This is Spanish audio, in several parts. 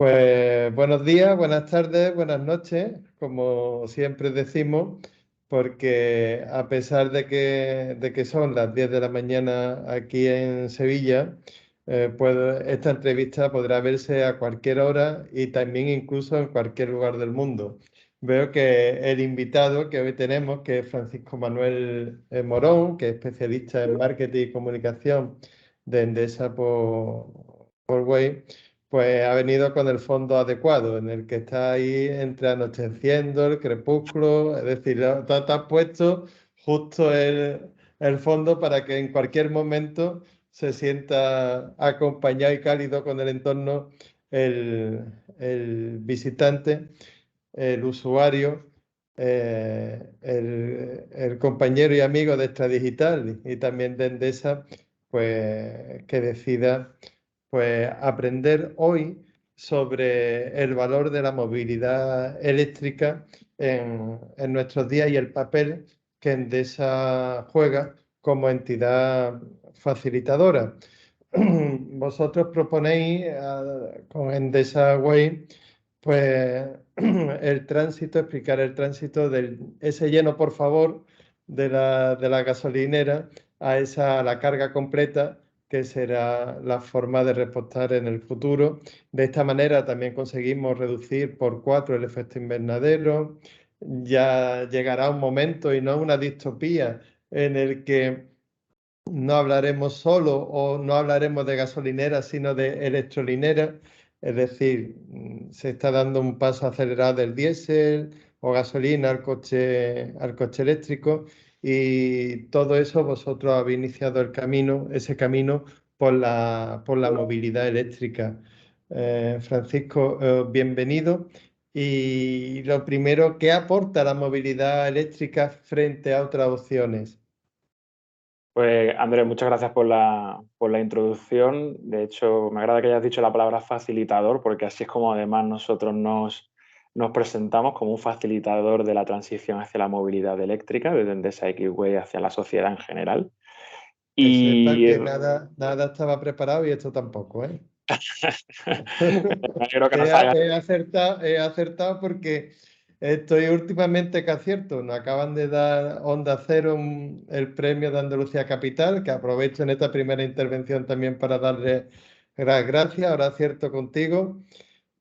Pues buenos días, buenas tardes, buenas noches, como siempre decimos, porque a pesar de que son las 10 de la mañana aquí en Sevilla, esta entrevista podrá verse a cualquier hora y también incluso en cualquier lugar del mundo. Veo que el invitado que hoy tenemos, que es Francisco Manuel Morón, que es especialista en marketing y comunicación de Endesa por Way, pues ha venido con el fondo adecuado, en el que está ahí entre anocheciendo, el crepúsculo, es decir, te has puesto justo el fondo para que en cualquier momento se sienta acompañado y cálido con el entorno el, el visitante, el usuario, el compañero y amigo de Extradigital y también de Endesa, pues que decida pues aprender hoy sobre el valor de la movilidad eléctrica en nuestros días y el papel que Endesa juega como entidad facilitadora. Vosotros proponéis con Endesa Way pues el tránsito, explicar el tránsito de ese lleno por favor de la gasolinera a la carga completa, que será la forma de repostar en el futuro. De esta manera también conseguimos reducir por 4 el efecto invernadero. Ya llegará un momento, y no una distopía, en el que no hablaremos solo o no hablaremos de gasolineras, sino de electrolineras. Es decir, se está dando un paso acelerado del diésel o gasolina al coche eléctrico, y todo eso vosotros habéis iniciado ese camino por la movilidad eléctrica. Francisco, bienvenido. Y lo primero, ¿qué aporta la movilidad eléctrica frente a otras opciones? Pues Andrés, muchas gracias por la introducción. De hecho, me agrada que hayas dicho la palabra facilitador, porque así es como además nosotros nos presentamos como un facilitador de la transición hacia la movilidad eléctrica, desde Endesa X-Way hacia la sociedad en general. Que sepa Y que nada estaba preparado y esto tampoco, ¿eh? me alegro que nos He, haya... he acertado porque estoy últimamente que acierto. Nos acaban de dar Onda Cero el premio de Andalucía Capital, que aprovecho en esta primera intervención también para darle las gracias. Ahora acierto contigo.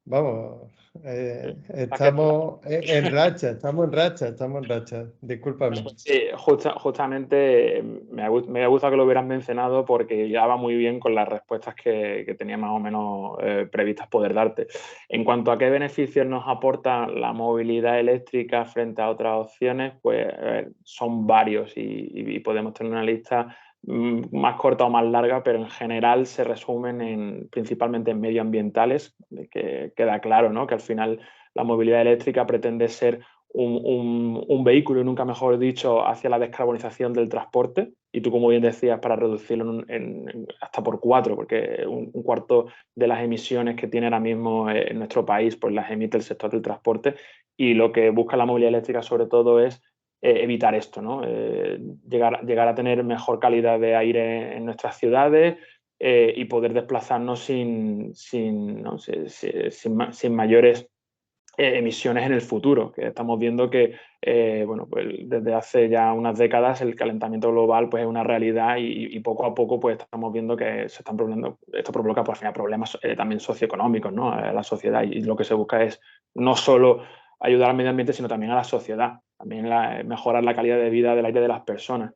Vamos, estamos en racha. Discúlpame. Pues sí, justamente me ha gustado que lo hubieran mencionado porque ya va muy bien con las respuestas que tenía más o menos previstas poder darte. En cuanto a qué beneficios nos aporta la movilidad eléctrica frente a otras opciones, pues son varios y podemos tener una lista más corta o más larga, pero en general se resumen principalmente en medioambientales, que queda claro, ¿no? Que al final la movilidad eléctrica pretende ser un vehículo, y nunca mejor dicho, hacia la descarbonización del transporte. Y tú, como bien decías, para reducirlo hasta por 4, porque un cuarto de las emisiones que tiene ahora mismo en nuestro país, pues las emite el sector del transporte. Y lo que busca la movilidad eléctrica, sobre todo, es evitar esto, ¿no? Llegar a tener mejor calidad de aire en nuestras ciudades, y poder desplazarnos sin mayores emisiones en el futuro, que estamos viendo que bueno, pues desde hace ya unas décadas el calentamiento global pues es una realidad, y poco a poco pues estamos viendo que se están produciendo, esto provoca pues, al final problemas también socioeconómicos, ¿no? A la sociedad, y lo que se busca es no solo ayudar al medio ambiente, sino también a la sociedad, también mejorar la calidad de vida del aire de las personas.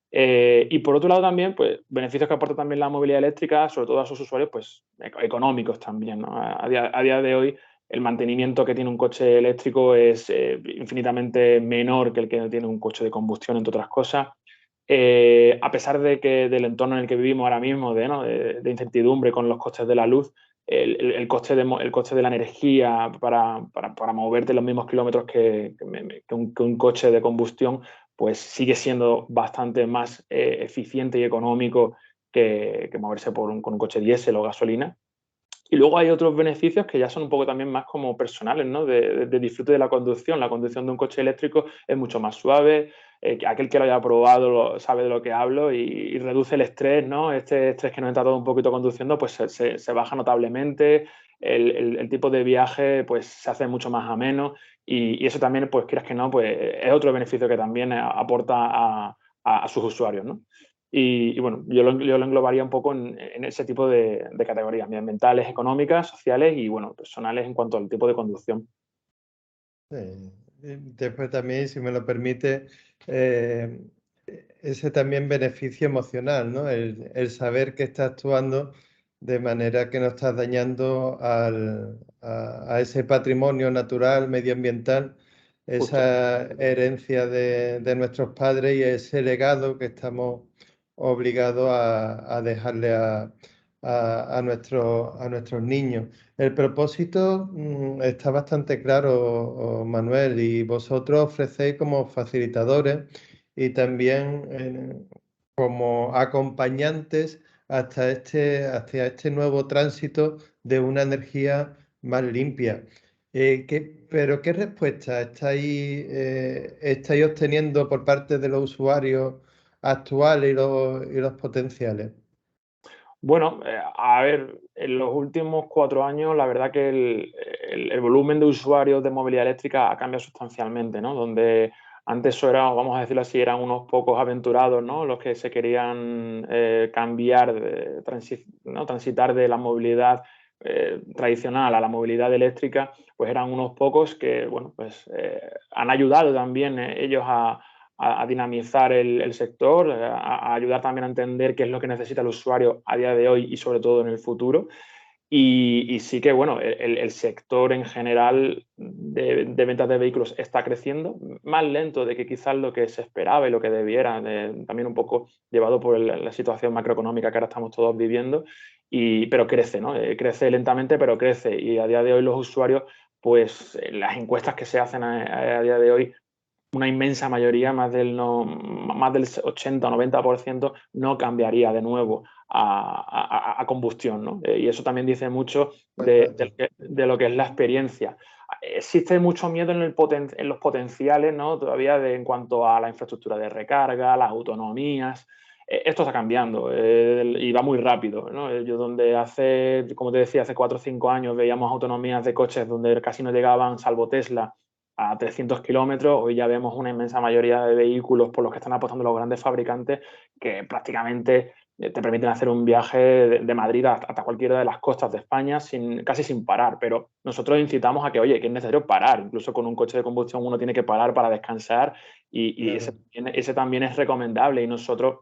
Y por otro lado también, pues beneficios que aporta también la movilidad eléctrica, sobre todo a sus usuarios, pues económicos también, ¿no? A día de hoy el mantenimiento que tiene un coche eléctrico es infinitamente menor que el que tiene un coche de combustión, entre otras cosas. A pesar del entorno en el que vivimos ahora mismo, ¿no? de incertidumbre con los costes de la luz, el coste de la energía para moverte los mismos kilómetros que un coche de combustión, pues sigue siendo bastante más eficiente y económico que moverse con un coche diésel o gasolina. Y luego hay otros beneficios que ya son un poco también más como personales, ¿no? De disfrute de la conducción. La conducción de un coche eléctrico es mucho más suave. Aquel que lo haya probado sabe de lo que hablo, y reduce el estrés, ¿no? Este estrés que nos entra todo un poquito conduciendo, pues se baja notablemente. el tipo de viaje pues se hace mucho más ameno y eso también, pues quieras que no, pues es otro beneficio que también aporta a sus usuarios, ¿no? Y bueno, yo lo englobaría un poco en ese tipo de categorías, medioambientales, económicas, sociales y bueno, personales en cuanto al tipo de conducción. Sí. Después también, si me lo permite, eh, ese también beneficio emocional, ¿no? El saber que estás actuando de manera que no estás dañando a ese patrimonio natural, medioambiental, Justo. esa herencia de nuestros padres y ese legado que estamos obligados a dejarle a nuestros niños. El propósito está bastante claro, Manuel, y vosotros ofrecéis como facilitadores y también como acompañantes hacia este nuevo tránsito de una energía más limpia. Pero ¿qué respuesta estáis obteniendo por parte de los usuarios actuales y los potenciales? Bueno, a ver, en los últimos 4 años, la verdad que el volumen de usuarios de movilidad eléctrica ha cambiado sustancialmente, ¿no? Donde antes eso era, vamos a decirlo así, eran unos pocos aventurados, ¿no? Los que se querían cambiar, ¿no? Transitar de la movilidad tradicional a la movilidad eléctrica, pues eran unos pocos que, bueno, pues han ayudado también ellos a dinamizar el sector, a ayudar también a entender qué es lo que necesita el usuario a día de hoy y sobre todo en el futuro. Y sí que, bueno, el sector en general de ventas de vehículos está creciendo, más lento de que quizás lo que se esperaba y lo que debiera, también un poco llevado por la situación macroeconómica que ahora estamos todos viviendo, pero crece, ¿no? Crece lentamente, pero crece. Y a día de hoy los usuarios, pues las encuestas que se hacen a día de hoy una inmensa mayoría, más del 80 o 90%, no cambiaría de nuevo a combustión, ¿no? Y eso también dice mucho Exacto. de lo que es la experiencia. Existe mucho miedo en los potenciales, ¿no? Todavía en cuanto a la infraestructura de recarga, las autonomías. Esto está cambiando y va muy rápido, ¿no? Yo donde como te decía, hace 4 o 5 años veíamos autonomías de coches donde casi no llegaban, salvo Tesla, a 300 kilómetros. Hoy ya vemos una inmensa mayoría de vehículos por los que están apostando los grandes fabricantes que prácticamente te permiten hacer un viaje de Madrid hasta cualquiera de las costas de España casi sin parar. Pero nosotros incitamos a que, oye, que es necesario parar. Incluso con un coche de combustión uno tiene que parar para descansar y Claro. ese también es recomendable. Y nosotros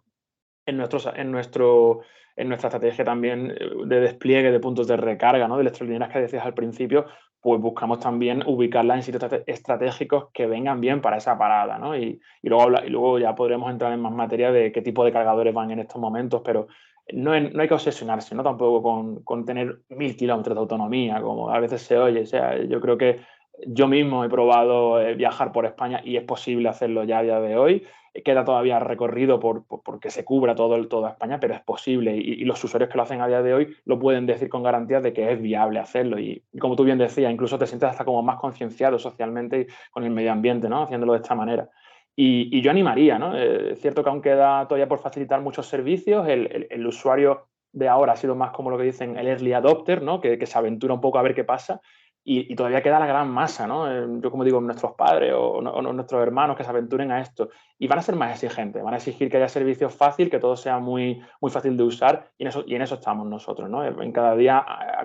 en nuestra estrategia también de despliegue de puntos de recarga, ¿no? De electrolineras que decías al principio, pues buscamos también ubicarlas en sitios estratégicos que vengan bien para esa parada, ¿no? Y luego ya podremos entrar en más materia de qué tipo de cargadores van en estos momentos, pero no hay que obsesionarse, ¿no? Tampoco con tener 1000 kilómetros de autonomía, como a veces se oye. O sea, yo creo que yo mismo he probado viajar por España y es posible hacerlo ya a día de hoy. Queda todavía recorrido porque se cubra toda España, pero es posible y los usuarios que lo hacen a día de hoy lo pueden decir con garantías de que es viable hacerlo. Y como tú bien decías, incluso te sientes hasta como más concienciado socialmente con el medio ambiente, ¿no? Haciéndolo de esta manera. Y yo animaría, ¿no? Es cierto que aún queda todavía por facilitar muchos servicios. El usuario de ahora ha sido más como lo que dicen el early adopter, ¿no? Que se aventura un poco a ver qué pasa. Y todavía queda la gran masa, ¿no? Yo como digo, nuestros padres o nuestros hermanos que se aventuren a esto y van a ser más exigentes, van a exigir que haya servicios fácil, que todo sea muy, muy fácil de usar y en eso estamos nosotros, ¿no? En cada día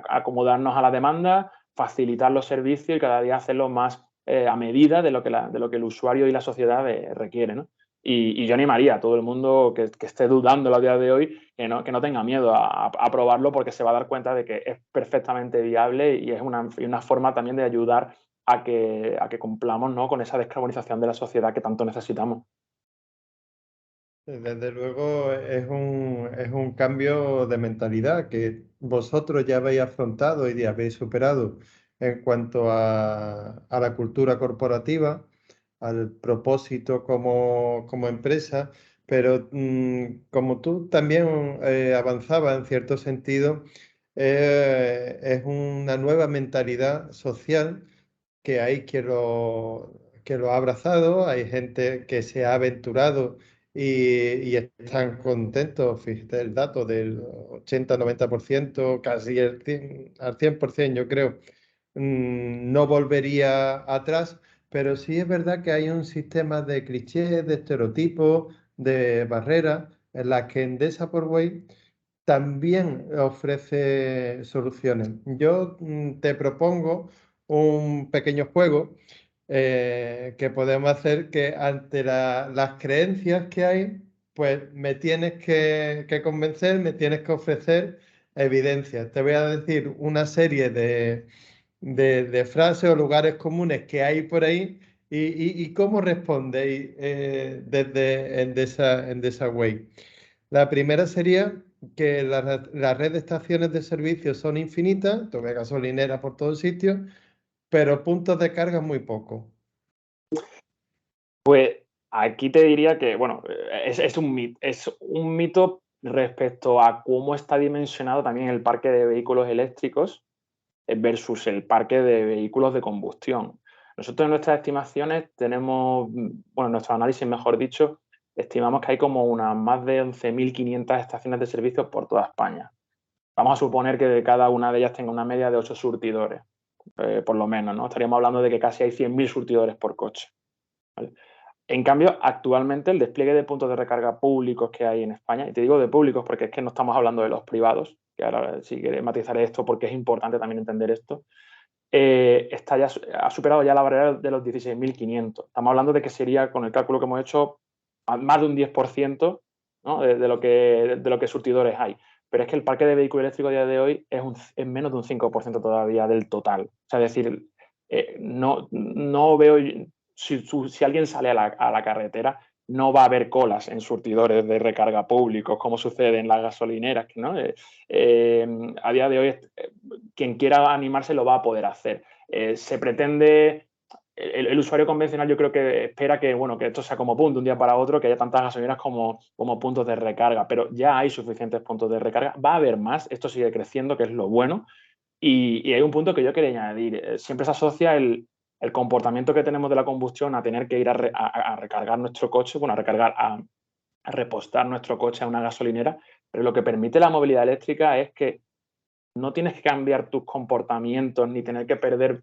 acomodarnos a la demanda, facilitar los servicios y cada día hacerlo más a medida de lo que el usuario y la sociedad requiere, ¿no? Y yo animaría a todo el mundo que esté dudando a día de hoy que no tenga miedo a probarlo porque se va a dar cuenta de que es perfectamente viable y es una forma también de ayudar a que cumplamos, ¿no? Con esa descarbonización de la sociedad que tanto necesitamos. Desde luego es un cambio de mentalidad que vosotros ya habéis afrontado y ya habéis superado en cuanto a la cultura corporativa, al propósito como empresa, pero como tú también avanzabas en cierto sentido, es una nueva mentalidad social que hay que lo ha abrazado, hay gente que se ha aventurado y están contentos. Fíjate el dato del 80-90%, casi al 100%, yo creo. No volvería atrás, pero sí es verdad que hay un sistema de clichés, de estereotipos, de barreras, en las que Endesa por Way también ofrece soluciones. Yo te propongo un pequeño juego que podemos hacer, que ante las creencias que hay, pues me tienes que convencer, me tienes que ofrecer evidencias. Te voy a decir una serie de frases o lugares comunes que hay por ahí y cómo respondéis desde Endesa Way. La primera sería que la red de estaciones de servicio son infinitas, tuve gasolineras por todos sitios, pero puntos de carga muy pocos. Pues aquí te diría que, bueno, es un mito respecto a cómo está dimensionado también el parque de vehículos eléctricos versus el parque de vehículos de combustión. Nosotros en nuestras estimaciones tenemos, bueno, en nuestro análisis, mejor dicho, estimamos que hay como unas más de 11.500 estaciones de servicio por toda España. Vamos a suponer que de cada una de ellas tenga una media de 8 surtidores, por lo menos, ¿no? Estaríamos hablando de que casi hay 100.000 surtidores por coche, ¿vale? En cambio, actualmente el despliegue de puntos de recarga públicos que hay en España, y te digo de públicos porque es que no estamos hablando de los privados, que ahora sí que matizaré esto porque es importante también entender esto, ha superado ya la barrera de los 16.500. Estamos hablando de que sería, con el cálculo que hemos hecho, más de un 10%, ¿no? de lo que surtidores hay. Pero es que el parque de vehículos eléctricos a día de hoy es menos de un 5% todavía del total. O sea, es decir, no veo, si alguien sale a la carretera, no va a haber colas en surtidores de recarga públicos, como sucede en las gasolineras, ¿no? A día de hoy, quien quiera animarse lo va a poder hacer. Se pretende, el usuario convencional yo creo que espera que, bueno, que esto sea como punto de un día para otro, que haya tantas gasolineras como puntos de recarga, pero ya hay suficientes puntos de recarga. Va a haber más, esto sigue creciendo, que es lo bueno. Y hay un punto que yo quería añadir. Siempre se asocia el comportamiento que tenemos de la combustión a tener que ir a recargar nuestro coche, bueno, a repostar nuestro coche a una gasolinera, pero lo que permite la movilidad eléctrica es que no tienes que cambiar tus comportamientos ni tener que perder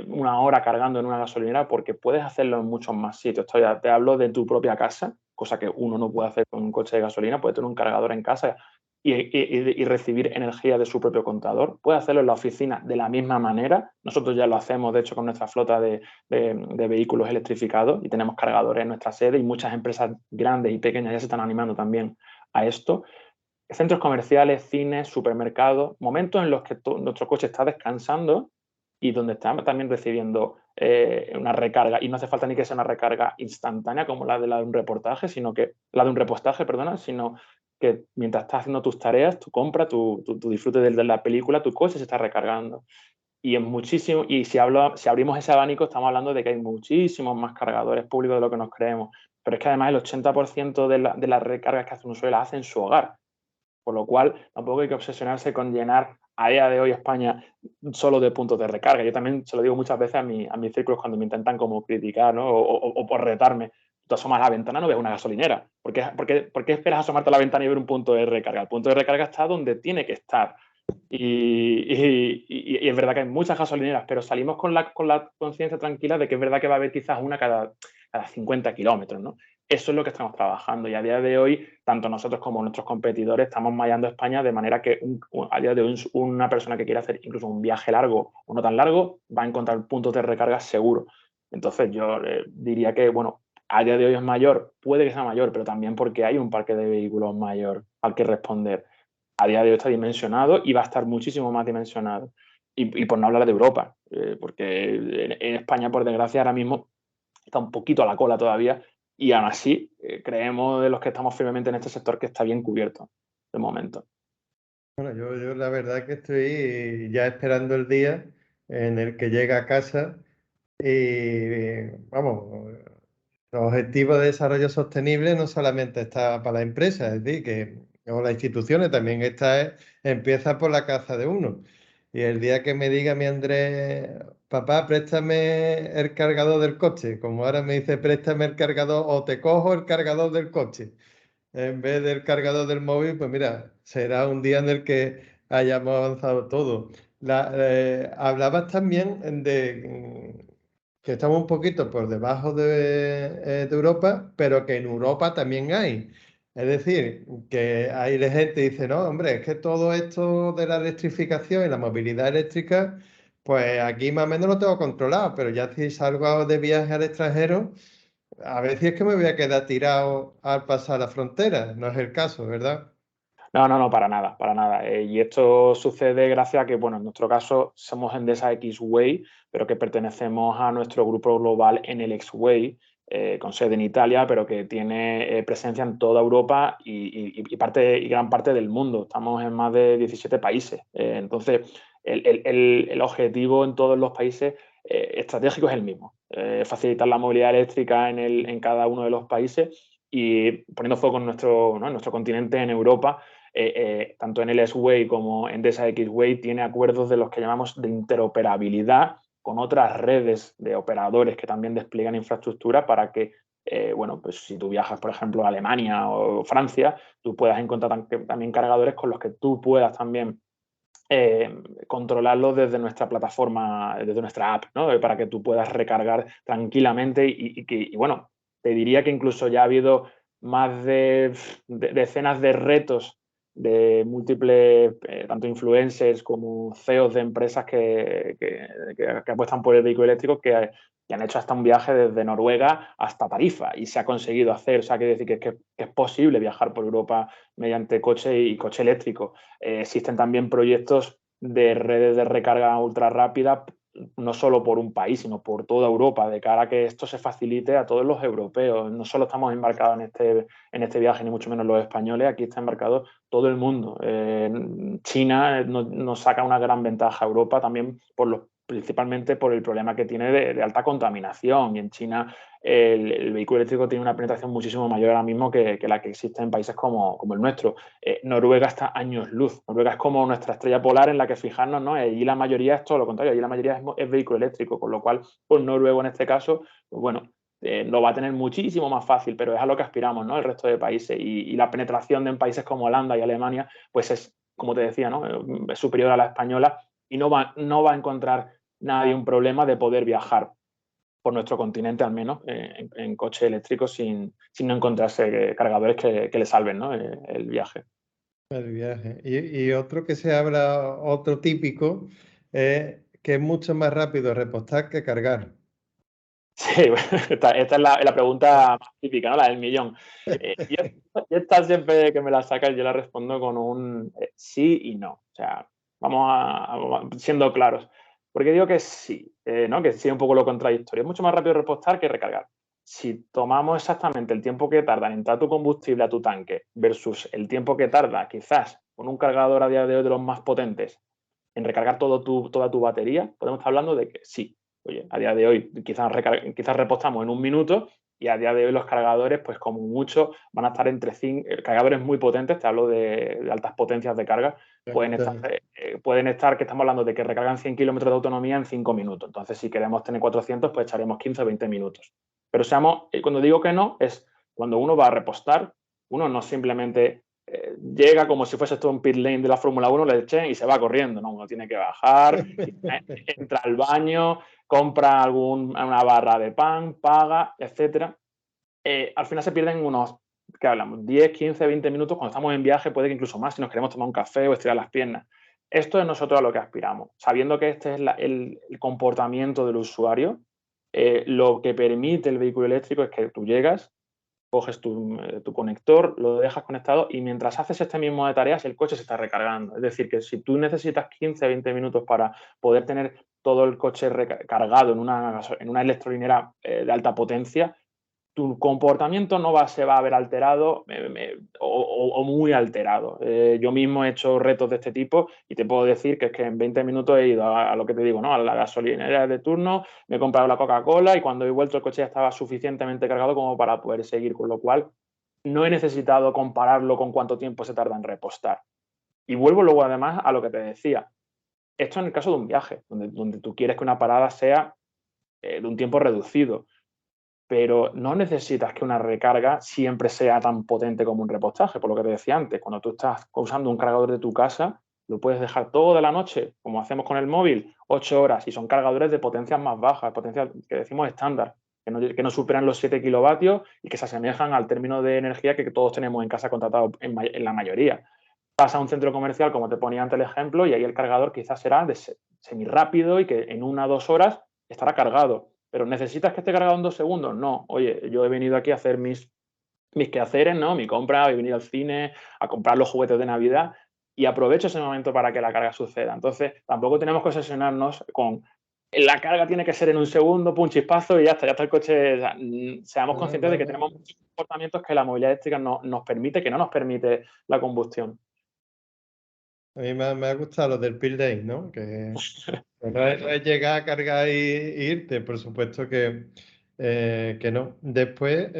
una hora cargando en una gasolinera, porque puedes hacerlo en muchos más sitios. Esto ya te hablo de tu propia casa, cosa que uno no puede hacer con un coche de gasolina, puede tener un cargador en casa y recibir energía de su propio contador. Puede hacerlo en la oficina de la misma manera. Nosotros ya lo hacemos, de hecho, con nuestra flota de vehículos electrificados, y tenemos cargadores en nuestra sede, y muchas empresas grandes y pequeñas ya se están animando también a esto. Centros comerciales, cines, supermercados, momentos en los que nuestro coche está descansando y donde está también recibiendo una recarga, y no hace falta ni que sea una recarga instantánea como la de un reportaje, sino que la de un repostaje, perdona, sino que mientras estás haciendo tus tareas, tu compra, tu disfrute de la película, tu coche se está recargando. Y es muchísimo, y si abrimos ese abanico, estamos hablando de que hay muchísimos más cargadores públicos de lo que nos creemos. Pero es que además el 80% de las recargas que hace un usuario las hace en su hogar. Por lo cual, tampoco hay que obsesionarse con llenar a día de hoy España solo de puntos de recarga. Yo también se lo digo muchas veces a mis círculos cuando me intentan como criticar, ¿no? O por retarme. Tú asomas a la ventana, no ves una gasolinera. ¿Por qué esperas asomarte a la ventana y ver un punto de recarga? El punto de recarga está donde tiene que estar. Y es verdad que hay muchas gasolineras, pero salimos con la conciencia tranquila de que es verdad que va a haber quizás una cada 50 kilómetros, ¿no? Eso es lo que estamos trabajando, y a día de hoy, tanto nosotros como nuestros competidores estamos mallando España de manera que a día de hoy una persona que quiera hacer incluso un viaje largo o no tan largo va a encontrar puntos de recarga seguro. Entonces yo diría que, bueno, a día de hoy es mayor, puede que sea mayor, pero también porque hay un parque de vehículos mayor al que responder. A día de hoy está dimensionado y va a estar muchísimo más dimensionado. Y por no hablar de Europa, porque en España, por desgracia, ahora mismo está un poquito a la cola todavía, y aún así creemos, de los que estamos firmemente en este sector, que está bien cubierto de momento. Bueno, yo la verdad que estoy ya esperando el día en el que llegue a casa y, vamos, los objetivos de desarrollo sostenible no solamente está para la empresa, es decir, o las instituciones, también empieza por la casa de uno. Y el día que me diga mi Andrés, papá, préstame el cargador del coche. Como ahora me dice, préstame el cargador o te cojo el cargador del coche. En vez del cargador del móvil, pues mira, será un día en el que hayamos avanzado todo. Hablabas también de que estamos un poquito por debajo de Europa, pero que en Europa también hay. Es decir, que hay de gente que dice, no, hombre, es que todo esto de la electrificación y la movilidad eléctrica, pues aquí más o menos lo tengo controlado, pero ya si salgo de viaje al extranjero, a veces es que me voy a quedar tirado al pasar la frontera. No es el caso, ¿verdad? No, no, no, para nada, para nada. Y esto sucede gracias a que, bueno, en nuestro caso somos Endesa X-Way, pero que pertenecemos a nuestro grupo global Enel X-Way, con sede en Italia, pero que tiene presencia en toda Europa y gran parte del mundo. Estamos en más de 17 países. Entonces, el objetivo en todos los países estratégico es el mismo, facilitar la movilidad eléctrica en cada uno de los países y poniendo foco en en nuestro continente, en Europa. Tanto en el S-Way como en Endesa X-Way tiene acuerdos de los que llamamos de interoperabilidad con otras redes de operadores que también despliegan infraestructura para que, bueno, pues si tú viajas, por ejemplo, a Alemania o Francia, tú puedas encontrar también cargadores con los que tú puedas también controlarlo desde nuestra plataforma, desde nuestra app, ¿no? Para que tú puedas recargar tranquilamente y bueno, te diría que incluso ya ha habido más de decenas de retos de múltiples, tanto influencers como CEOs de empresas que apuestan por el vehículo eléctrico que han hecho hasta un viaje desde Noruega hasta Tarifa y se ha conseguido hacer. O sea, quiere decir que es posible viajar por Europa mediante coche y coche eléctrico. Existen también proyectos de redes de recarga ultra rápida, no solo por un país, sino por toda Europa, de cara a que esto se facilite a todos los europeos. No solo estamos embarcados en este viaje, ni mucho menos los españoles, aquí está embarcado todo el mundo. China nos saca una gran ventaja a Europa también principalmente por el problema que tiene de alta contaminación. Y en China el vehículo eléctrico tiene una penetración muchísimo mayor ahora mismo que la que existe en países como el nuestro. Noruega está años luz. Noruega es como nuestra estrella polar en la que fijarnos, ¿no? Allí la mayoría es todo lo contrario, allí la mayoría es vehículo eléctrico, con lo cual, pues Noruega en este caso, pues bueno, lo va a tener muchísimo más fácil, pero es a lo que aspiramos, ¿no? El resto de países. Y la penetración en países como Holanda y Alemania, pues es, como te decía, ¿no? Es superior a la española y no va a encontrar nadie un problema de poder viajar por nuestro continente, al menos, en coche eléctrico, sin no encontrarse cargadores que le salven, ¿no? El viaje. El viaje. Y otro que se habla, otro típico, que es mucho más rápido repostar que cargar. Sí, bueno, esta es la pregunta más típica, ¿no? La del millón. Y esta siempre que me la sacas yo la respondo con un sí y no. O sea, siendo claros. ¿Por qué digo que sí? ¿No? Que sí, un poco lo contradictorio. Es mucho más rápido repostar que recargar. Si tomamos exactamente el tiempo que tarda en entrar tu combustible a tu tanque versus el tiempo que tarda quizás con un cargador a día de hoy de los más potentes en recargar toda tu batería, podemos estar hablando de que sí. Oye, a día de hoy quizás repostamos en un minuto y a día de hoy los cargadores, pues como mucho, van a estar entre cargadores muy potentes, te hablo de altas potencias de carga, pueden estar, que estamos hablando de que recargan 100 kilómetros de autonomía en 5 minutos. Entonces, si queremos tener 400, pues echaremos 15 o 20 minutos. Pero cuando digo que no, es cuando uno va a repostar, uno no simplemente llega como si fuese esto un pit lane de la Fórmula 1, le echen y se va corriendo, ¿no? Uno tiene que bajar, entra al baño, compra una barra de pan, paga, etcétera. Al final se pierden unos, ¿qué hablamos? 10, 15, 20 minutos. Cuando estamos en viaje puede que incluso más si nos queremos tomar un café o estirar las piernas. Esto es nosotros a lo que aspiramos. Sabiendo que este es el comportamiento del usuario, lo que permite el vehículo eléctrico es que tú llegas, coges tu conector, lo dejas conectado y mientras haces este mismo de tareas, el coche se está recargando. Es decir, que si tú necesitas 15, 20 minutos para poder tener todo el coche recargado en una electrolinera de alta potencia, tu comportamiento se va a ver alterado o muy alterado. Yo mismo he hecho retos de este tipo y te puedo decir que es que en 20 minutos he ido a lo que te digo, ¿no? A la gasolinera de turno, me he comprado la Coca-Cola y cuando he vuelto el coche ya estaba suficientemente cargado como para poder seguir, con lo cual no he necesitado compararlo con cuánto tiempo se tarda en repostar. Y vuelvo luego además a lo que te decía. Esto en el caso de un viaje, donde tú quieres que una parada sea de un tiempo reducido, pero no necesitas que una recarga siempre sea tan potente como un repostaje, por lo que te decía antes. Cuando tú estás usando un cargador de tu casa, lo puedes dejar toda la noche, como hacemos con el móvil, 8 horas, y son cargadores de potencias más bajas, potencias que decimos estándar, que no superan los 7 kilovatios y que se asemejan al término de energía que todos tenemos en casa contratado en la mayoría. Pasa a un centro comercial, como te ponía antes el ejemplo, y ahí el cargador quizás será de semirápido y que en 1 o 2 horas estará cargado. Pero ¿necesitas que esté cargado en 2 segundos? No. Oye, yo he venido aquí a hacer mis quehaceres, ¿no? Mi compra, he venido al cine, a comprar los juguetes de Navidad y aprovecho ese momento para que la carga suceda. Entonces, tampoco tenemos que obsesionarnos con la carga tiene que ser en 1 segundo, pum, chispazo y ya está el coche. O sea, seamos conscientes de que tenemos muchos comportamientos que la movilidad eléctrica nos permite, que no nos permite la combustión. A mí me ha gustado lo del Peel Day, ¿no? Que no es llegar a cargar y irte, por supuesto que no. Después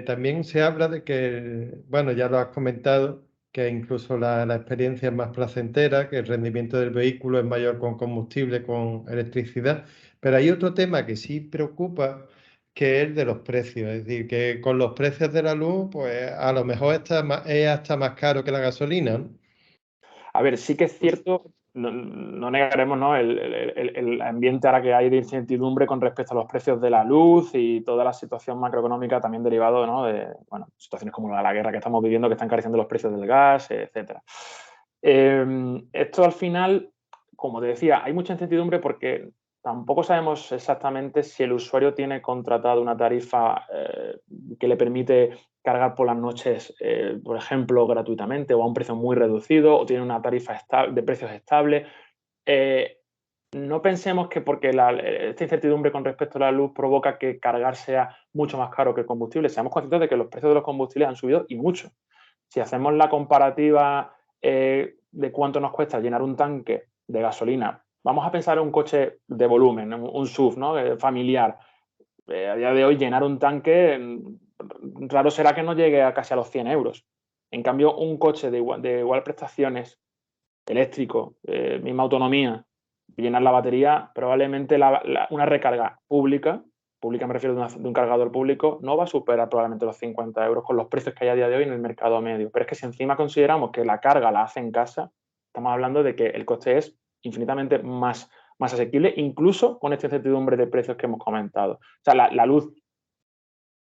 también se habla de que, bueno, ya lo has comentado, que incluso la experiencia es más placentera, que el rendimiento del vehículo es mayor con combustible, con electricidad. Pero hay otro tema que sí preocupa, que es el de los precios. Es decir, que con los precios de la luz, pues a lo mejor es hasta más caro que la gasolina, ¿no? A ver, sí que es cierto, no negaremos, ¿no? El ambiente ahora que hay de incertidumbre con respecto a los precios de la luz y toda la situación macroeconómica también derivado, ¿no? De, bueno, situaciones como la guerra que estamos viviendo que están encareciendo los precios del gas, etcétera. Esto al final, como te decía, hay mucha incertidumbre porque tampoco sabemos exactamente si el usuario tiene contratado una tarifa que le permite cargar por las noches, por ejemplo, gratuitamente o a un precio muy reducido, o tiene una tarifa de precios estable. No pensemos que porque esta incertidumbre con respecto a la luz provoca que cargar sea mucho más caro que el combustible. Seamos conscientes de que los precios de los combustibles han subido y mucho. Si hacemos la comparativa de cuánto nos cuesta llenar un tanque de gasolina, vamos a pensar en un coche de volumen, un SUV, ¿no? Familiar. A día de hoy llenar un tanque, raro será que no llegue a casi a los 100 euros. En cambio, un coche de igual prestaciones, eléctrico, misma autonomía, llenar la batería, probablemente una recarga pública me refiero de un cargador público, no va a superar probablemente los 50 euros con los precios que hay a día de hoy en el mercado medio. Pero es que si encima consideramos que la carga la hace en casa, estamos hablando de que el coste es infinitamente más asequible, incluso con esta incertidumbre de precios que hemos comentado. O sea, la luz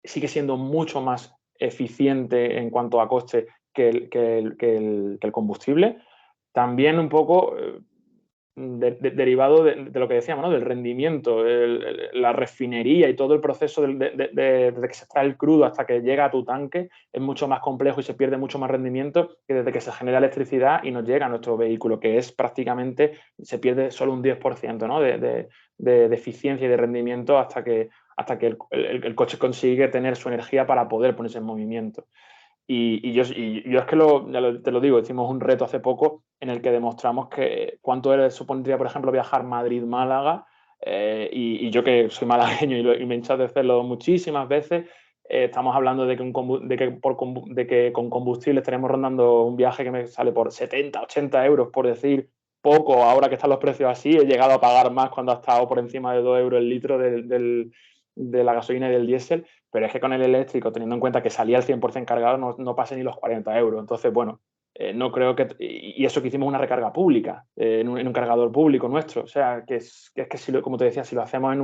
sigue siendo mucho más eficiente en cuanto a coste que el combustible. También un poco derivado de lo que decíamos, ¿no? Del rendimiento, la refinería y todo el proceso desde que se extrae el crudo hasta que llega a tu tanque es mucho más complejo y se pierde mucho más rendimiento que desde que se genera electricidad y nos llega a nuestro vehículo, que es prácticamente, se pierde solo un 10%, ¿no? de eficiencia y de rendimiento hasta que el coche consigue tener su energía para poder ponerse en movimiento. Y yo es que te lo digo, hicimos un reto hace poco en el que demostramos que cuánto supondría, por ejemplo, viajar Madrid-Málaga, y yo que soy malagueño y me he hinchado de hacerlo muchísimas veces, estamos hablando de que con combustible estaremos rondando un viaje que me sale por 70, 80 euros, por decir poco. Ahora que están los precios así, he llegado a pagar más cuando ha estado por encima de 2 euros el litro de la gasolina y del diésel, pero es que con el eléctrico, teniendo en cuenta que salía al 100% cargado, no pase ni los 40 euros. Entonces, bueno, no creo que... Y eso que hicimos una recarga pública, en un cargador público nuestro. O sea, que si como te decía, si lo hacemos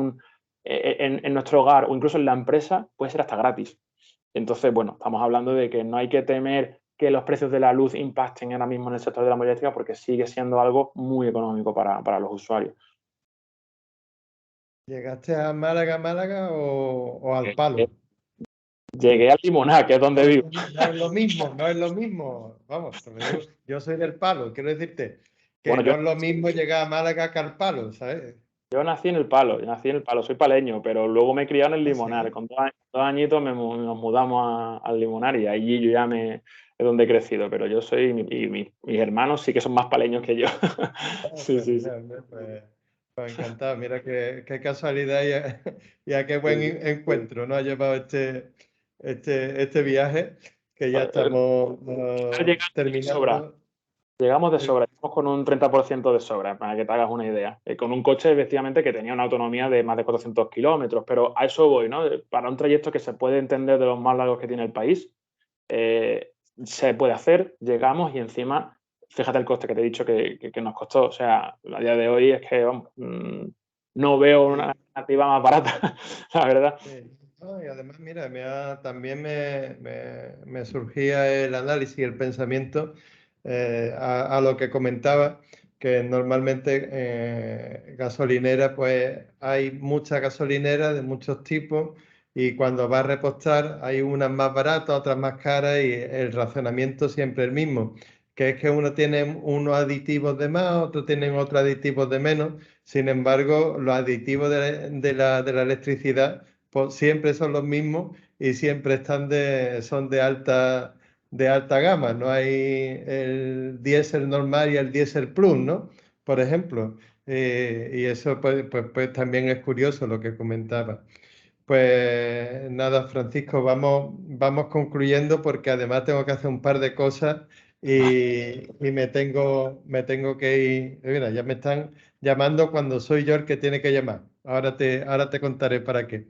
en nuestro hogar o incluso en la empresa, puede ser hasta gratis. Entonces, bueno, estamos hablando de que no hay que temer que los precios de la luz impacten ahora mismo en el sector de la movilidad eléctrica porque sigue siendo algo muy económico para los usuarios. ¿Llegaste a Málaga o al Eh, Palo? Llegué a Limonar, que es donde vivo. No es lo mismo, no es lo mismo. Vamos, te lo digo, yo soy del Palo, quiero decirte que Bueno, yo no es lo mismo llegar a Málaga que al Palo, ¿sabes? nací en el Palo, soy paleño, pero luego me he criado en el Ah, Limonar. sí. Con 2 añitos nos mudamos al Limonar y allí yo ya es donde he crecido, pero yo soy, y mis hermanos sí que son más paleños que yo. Ah, Sí, pues sí, sí. mira, hombre, pues encantado. Mira qué casualidad y a qué buen Sí. encuentro nos ha llevado este viaje, que ya Pues, estamos llegar de sobra. terminando. Llegamos de El, sobra. con un 30% de sobra, para que te hagas una idea. Con un coche, efectivamente, que tenía una autonomía de más de 400 kilómetros, pero a eso voy, ¿no? Para un trayecto que se puede entender de los más largos que tiene el país, eh, se puede hacer, llegamos y encima, fíjate el coste que te he dicho que nos costó. O sea, a día de hoy es que, vamos, no veo una Sí, alternativa más barata, la verdad. sí. No, y además, mira, también me surgía el análisis y el pensamiento a lo que comentaba, que normalmente gasolinera, pues hay muchas gasolineras de muchos tipos y cuando vas a repostar hay unas más baratas, otras más caras y el razonamiento siempre el mismo, que es que uno tiene unos aditivos de más, otros tienen otros aditivos de menos. Sin embargo, los aditivos de la electricidad pues siempre son los mismos y siempre son de alta gama. No hay el diésel normal y el diésel plus, ¿no? Por ejemplo. Y eso pues también es curioso lo que comentaba. Pues nada, Francisco, vamos concluyendo porque además tengo que hacer un par de cosas y me tengo que ir. Mira, ya me están llamando cuando soy yo el que tiene que llamar. Ahora te contaré para qué.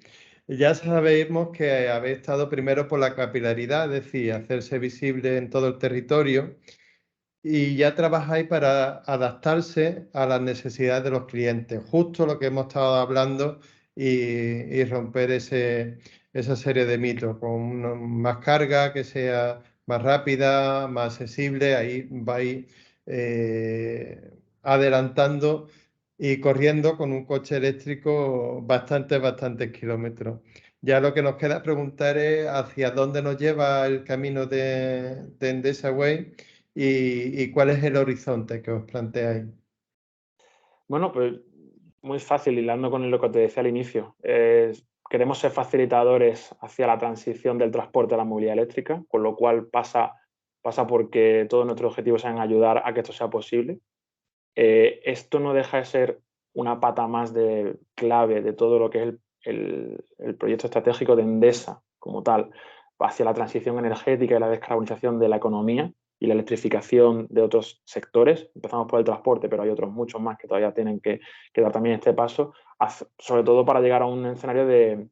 Ya sabemos que habéis estado primero por la capilaridad, es decir, hacerse visible en todo el territorio y ya trabajáis para adaptarse a las necesidades de los clientes, justo lo que hemos estado hablando y romper esa serie de mitos, con más carga, que sea más rápida, más accesible, ahí vais adelantando y corriendo con un coche eléctrico bastantes kilómetros. Ya lo que nos queda preguntar es hacia dónde nos lleva el camino de Endesa Way y cuál es el horizonte que os planteáis. Bueno, pues muy fácil, hilando con lo que te decía al inicio. Queremos ser facilitadores hacia la transición del transporte a la movilidad eléctrica, con lo cual pasa porque todos nuestros objetivos sean ayudar a que esto sea posible. Esto no deja de ser una pata más de clave de todo lo que es el proyecto estratégico de Endesa como tal, hacia la transición energética y la descarbonización de la economía y la electrificación de otros sectores. Empezamos por el transporte, pero hay otros muchos más que todavía tienen que dar también este paso, sobre todo para llegar a un escenario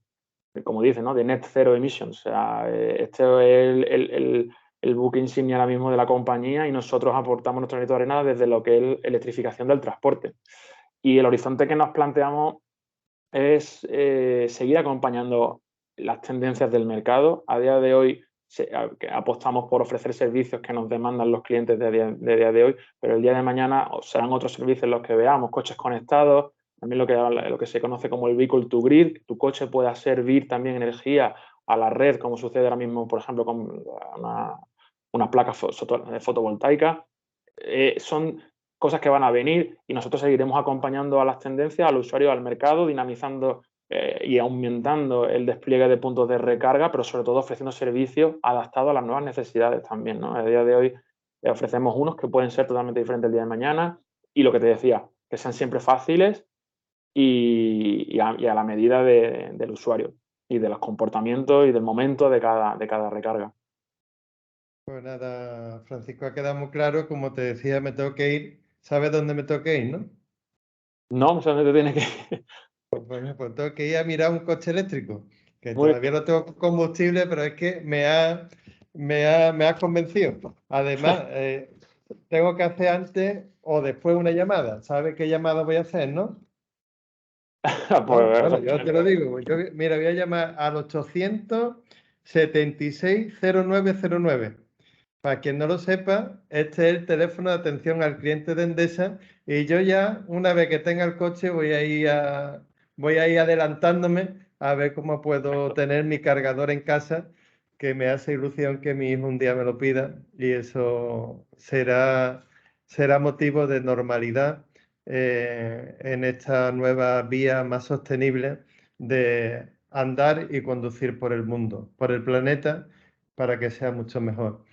como dicen, ¿no? De net zero emissions. O sea, este es el buque insignia ahora mismo de la compañía y nosotros aportamos nuestro granito de arena desde lo que es electrificación del transporte. Y el horizonte que nos planteamos es seguir acompañando las tendencias del mercado. A día de hoy apostamos por ofrecer servicios que nos demandan los clientes de día de hoy, pero el día de mañana serán otros servicios los que veamos, coches conectados, también lo que se conoce como el vehicle to grid, que tu coche pueda servir también energía a la red, como sucede ahora mismo, por ejemplo, con una placa fotovoltaica. Son cosas que van a venir y nosotros seguiremos acompañando a las tendencias, al usuario, al mercado, dinamizando y aumentando el despliegue de puntos de recarga, pero sobre todo ofreciendo servicios adaptados a las nuevas necesidades también, ¿no? A día de hoy ofrecemos unos que pueden ser totalmente diferentes el día de mañana y lo que te decía, que sean siempre fáciles y a la medida del usuario y de los comportamientos y del momento de cada recarga. Pues nada, Francisco, ha quedado muy claro. Como te decía, me tengo que ir. ¿Sabes dónde me tengo que ir, no? No, solamente tiene que... Pues tengo que ir a mirar un coche eléctrico, que Muy todavía no tengo combustible, pero es que me ha convencido. Además, tengo que hacer antes o después una llamada. ¿Sabes qué llamada voy a hacer, no? ¿No? pues, Bueno, yo te lo digo. Mira, voy a llamar al 876-0909. Para quien no lo sepa, este es el teléfono de atención al cliente de Endesa y yo ya, una vez que tenga el coche, voy a ir adelantándome a ver cómo puedo tener mi cargador en casa, que me hace ilusión que mi hijo un día me lo pida y eso será motivo de normalidad en esta nueva vía más sostenible de andar y conducir por el mundo, por el planeta, para que sea mucho mejor.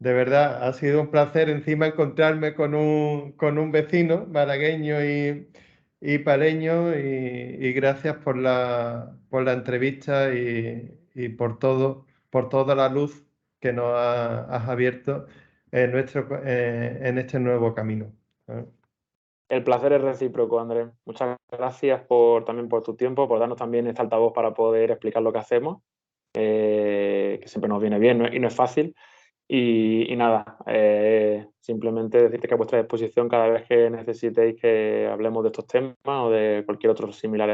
De verdad, ha sido un placer encima encontrarme con un vecino malagueño y pareño y gracias por la entrevista y por toda la luz que nos has abierto en este nuevo camino. ¿eh? El placer es recíproco, Andrés. Muchas gracias también por tu tiempo, por darnos también este altavoz para poder explicar lo que hacemos, que siempre nos viene bien, ¿no? Y no es fácil. Y nada, simplemente decirte que a vuestra disposición cada vez que necesitéis que hablemos de estos temas o de cualquier otro similar